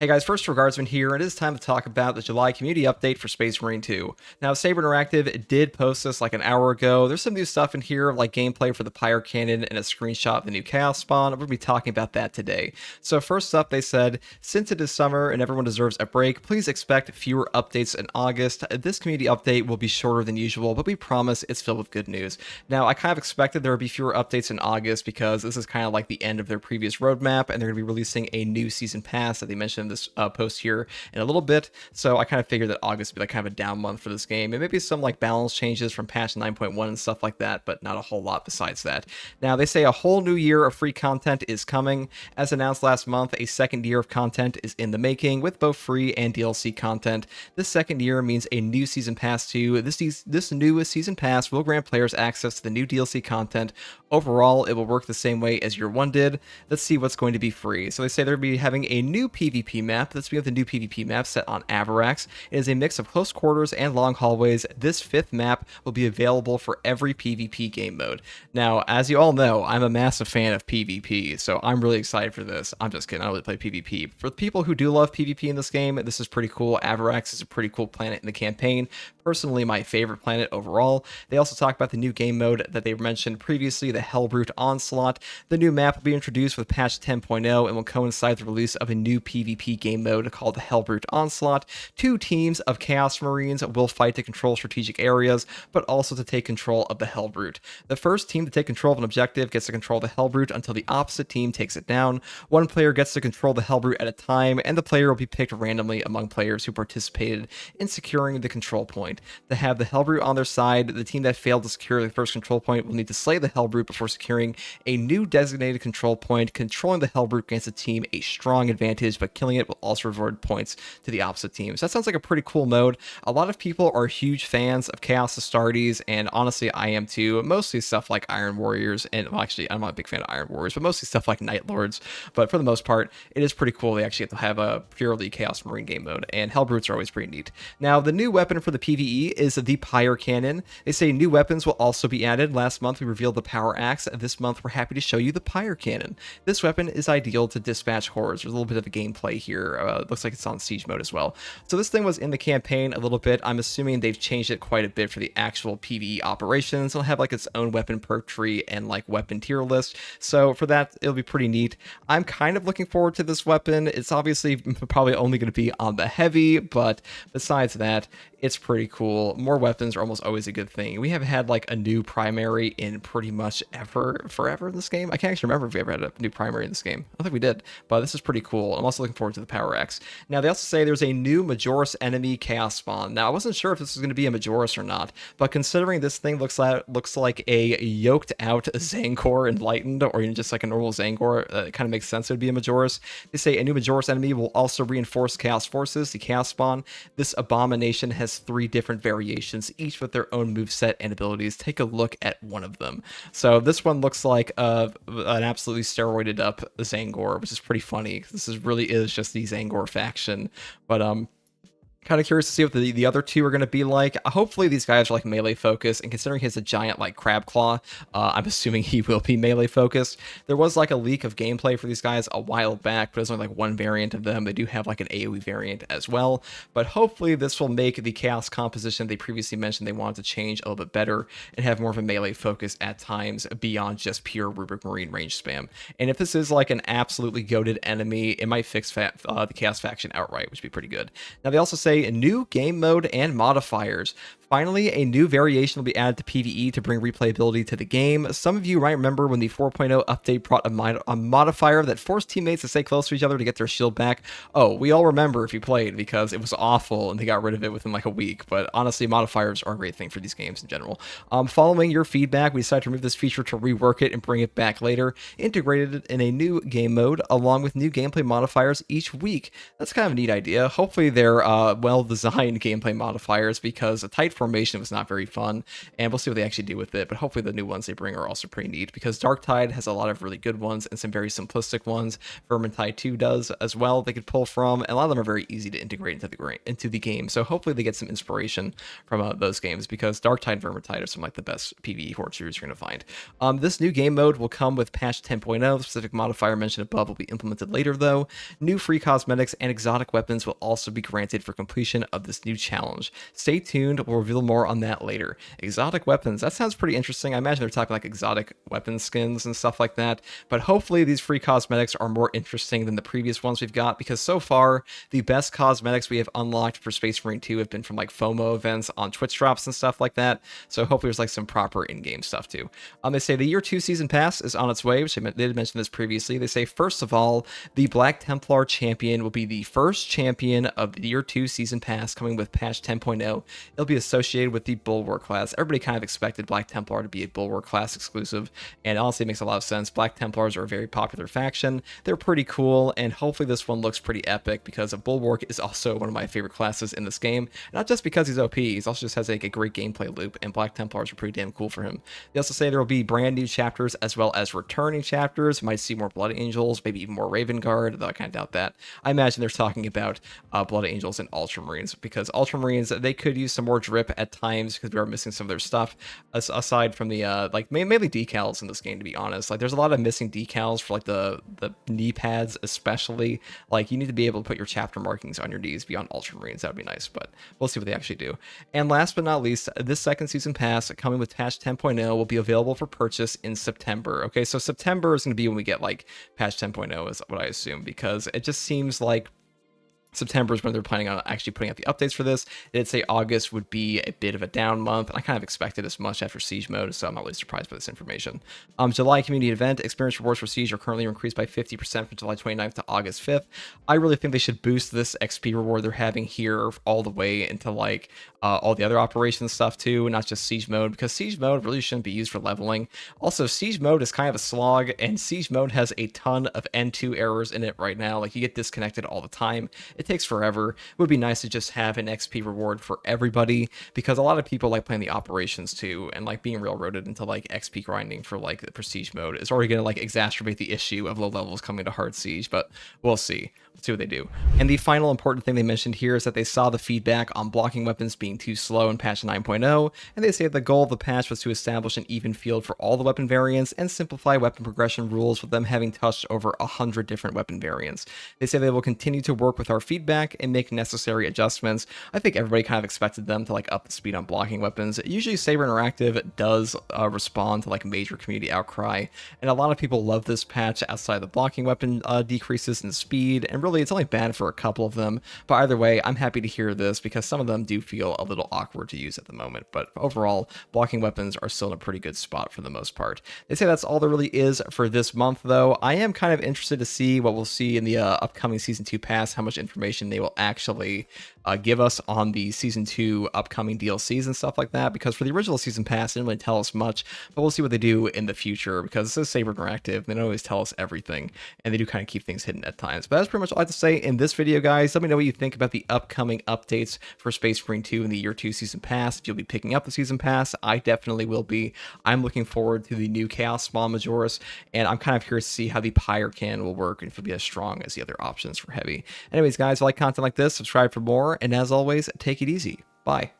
Hey guys, first Regardsman here, and it is time to talk about the July community update for Space Marine 2. Now, Saber Interactive did post this like an hour ago. There's some new stuff in here, like gameplay for the Pyrecannon and a screenshot of the new Chaos Spawn. We're going to be talking about that today. So first up, they said, since it is summer and everyone deserves a break, please expect fewer updates in August. This community update will be shorter than usual, but we promise it's filled with good news. Now, I kind of expected there would be fewer updates in August because this is kind of like the end of their previous roadmap, and they're going to be releasing a new season pass that they mentioned this post here in a little bit. So I kind of figured that August would be like kind of a down month for this game, and maybe some like balance changes from patch 9.1 and stuff like that, but not a whole lot besides that. Now they say a whole new year of free content is coming. As announced last month, a second year of content is in the making with both free and DLC content. This second year means a new season pass too. This new season pass will grant players access to the new DLC content. Overall, it will work the same way as year one did. Let's see what's going to be free. So they say they'll be having a new PvP map. Let's begin with the new PvP map set on Avarax. It is a mix of close quarters and long hallways. This fifth map will be available for every PvP game mode. Now, as you all know, I'm a massive fan of PvP, so I'm really excited for this. I'm just kidding, I don't really play PvP. For the people who do love PvP in this game, this is pretty cool. Avarax is a pretty cool planet in the campaign. Personally, my favorite planet overall. They also talk about the new game mode that they mentioned previously, the Hellbrute Onslaught. The new map will be introduced with patch 10.0 and will coincide with the release of a new PvP game mode called the Hellbrute Onslaught. Two teams of Chaos Marines will fight to control strategic areas, but also to take control of the Hellbrute. The first team to take control of an objective gets to control the Hellbrute until the opposite team takes it down. One player gets to control the Hellbrute at a time, and the player will be picked randomly among players who participated in securing the control point. To have the Hellbrute on their side, the team that failed to secure the first control point will need to slay the Hellbrute before securing a new designated control point. Controlling the Hellbrute grants the team a strong advantage, but killing it will also reward points to the opposite team. So that sounds like a pretty cool mode. A lot of people are huge fans of Chaos Astartes, and honestly, I am too. Mostly stuff like Iron Warriors, and well, actually, I'm not a big fan of Iron Warriors, but mostly stuff like Night Lords. But for the most part, it is pretty cool. They actually have to have a purely Chaos Marine game mode, and Hellbrutes are always pretty neat. Now, the new weapon for the PvE is the Pyrecannon. They say new weapons will also be added. Last month we revealed the Power Axe. This month we're happy to show you the Pyrecannon. This weapon is ideal to dispatch hordes. There's a little bit of a gameplay here. Looks like it's on siege mode as well. So this thing was in the campaign a little bit. I'm assuming they've changed it quite a bit for the actual PvE operations. It'll have like its own weapon perk tree and like weapon tier list. So for that, it'll be pretty neat. I'm kind of looking forward to this weapon. It's obviously probably only going to be on the heavy, but besides that, it's pretty cool. More weapons are almost always a good thing. We have had like a new primary in pretty much forever in this game. I can't actually remember if we ever had a new primary in this game. I don't think we did, but this is pretty cool. I'm also looking forward to the Power X. Now, they also say there's a new Majoris enemy Chaos Spawn. Now, I wasn't sure if this was going to be a Majoris or not, but considering this thing looks like a yoked out Zangor Enlightened, or even just like a normal Zangor, it kind of makes sense it would be a Majoris. They say a new Majoris enemy will also reinforce Chaos Forces, the Chaos Spawn. This abomination has 3 different variations, each with their own moveset and abilities. Take a look at one of them. So this one looks like an absolutely steroided up Zangor, which is pretty funny. This really is just the Zangor faction. But kind of curious to see what the other two are going to be like. Hopefully these guys are like melee focused, and considering he's a giant like crab claw, I'm assuming he will be melee focused. There was like a leak of gameplay for these guys a while back, but there's only like one variant of them. They do have like an AoE variant as well, but hopefully this will make the chaos composition they previously mentioned they wanted to change a little bit better and have more of a melee focus at times beyond just pure Rubric Marine range spam. And if this is like an absolutely goated enemy, it might fix the chaos faction outright, which would be pretty good. Now they also say a new game mode and modifiers. Finally, a new variation will be added to PvE to bring replayability to the game. Some of you might remember when the 4.0 update brought a modifier that forced teammates to stay close to each other to get their shield back. Oh, we all remember if you played, because it was awful and they got rid of it within like a week. But honestly, modifiers are a great thing for these games in general. Following your feedback, we decided to remove this feature to rework it and bring it back later, integrated it in a new game mode along with new gameplay modifiers each week. That's kind of a neat idea. Hopefully they're well-designed gameplay modifiers, because a tight formation was not very fun, and we'll see what they actually do with it. But hopefully the new ones they bring are also pretty neat, because Darktide has a lot of really good ones and some very simplistic ones. Vermintide 2 does as well, they could pull from, and a lot of them are very easy to integrate into the game. So hopefully they get some inspiration from those games, because Darktide and Vermintide are some like the best PvE horde shooters you're going to find. This new game mode will come with patch 10.0. The specific modifier mentioned above will be implemented later though. New free cosmetics and exotic weapons will also be granted for completion of this new challenge. Stay tuned, we'll reveal more on that later. Exotic weapons, that sounds pretty interesting. I imagine they're talking like exotic weapon skins and stuff like that, but hopefully these free cosmetics are more interesting than the previous ones we've got, because so far the best cosmetics we have unlocked for Space Marine 2 have been from like FOMO events on Twitch drops and stuff like that, so hopefully there's like some proper in-game stuff too. They say the Year 2 Season Pass is on its way, which they did mention this previously. They say, first of all, the Black Templar champion will be the first champion of the Year 2 Season Pass coming with patch 10.0. It'll be associated with the Bulwark class. Everybody kind of expected Black Templar to be a Bulwark class exclusive, and honestly it makes a lot of sense. Black Templars are a very popular faction. They're pretty cool, and hopefully this one looks pretty epic, because Bulwark is also one of my favorite classes in this game. Not just because he's OP, he also just has like a great gameplay loop, and Black Templars are pretty damn cool for him. They also say there will be brand new chapters as well as returning chapters. Might see more Blood Angels, maybe even more Raven Guard, though I kind of doubt that. I imagine they're talking about Blood Angels and Ultramarines, because Ultramarines, they could use some more drip at times because we are missing some of their stuff, aside from the like mainly decals in this game, to be honest. Like there's a lot of missing decals for like the knee pads especially. Like you need to be able to put your chapter markings on your knees beyond Ultramarines. That would be nice, but we'll see what they actually do. And last but not least, this second season pass coming with patch 10.0 will be available for purchase in September. Okay, so September is going to be when we get like patch 10.0 is what I assume, because it just seems like September is when they're planning on actually putting out the updates for this. They'd say August would be a bit of a down month, and I kind of expected as much after Siege mode, so I'm not really surprised by this information. July community event, experience rewards for Siege are currently increased by 50% from July 29th to August 5th. I really think they should boost this XP reward they're having here all the way into like all the other operations stuff too, not just Siege mode, because Siege mode really shouldn't be used for leveling. Also, Siege mode is kind of a slog, and Siege mode has a ton of N2 errors in it right now. Like you get disconnected all the time. It takes forever. It would be nice to just have an XP reward for everybody, because a lot of people like playing the operations too, and like being railroaded into like XP grinding for like the prestige mode is already going to like exacerbate the issue of low levels coming to hard siege, but we'll see. Let's see what they do. And the final important thing they mentioned here is that they saw the feedback on blocking weapons being too slow in patch 9.0, and they say the goal of the patch was to establish an even field for all the weapon variants and simplify weapon progression rules, with them having touched over 100 different weapon variants. They say they will continue to work with our feedback and make necessary adjustments. I think everybody kind of expected them to like up the speed on blocking weapons. Usually Saber Interactive does respond to like major community outcry, and a lot of people love this patch outside the blocking weapon decreases in speed, and really it's only bad for a couple of them, but either way I'm happy to hear this, because some of them do feel a little awkward to use at the moment, but overall blocking weapons are still in a pretty good spot for the most part. They say that's all there really is for this month though. I am kind of interested to see what we'll see in the upcoming Season 2 pass, how much information they will actually give us on the Season 2 upcoming DLCs and stuff like that, because for the original Season Pass, they didn't really tell us much, but we'll see what they do in the future, because this is Saber Interactive. They don't always tell us everything, and they do kind of keep things hidden at times. But that's pretty much all I have to say in this video, guys. Let me know what you think about the upcoming updates for Space Marine 2 in the Year 2 Season Pass. If you'll be picking up the Season Pass, I definitely will be. I'm looking forward to the new Chaos Small Majoris, and I'm kind of curious to see how the Pyrecannon will work, and if it'll be as strong as the other options for Heavy. Anyways, guys, if you like content like this, subscribe for more, and as always, take it easy. Bye.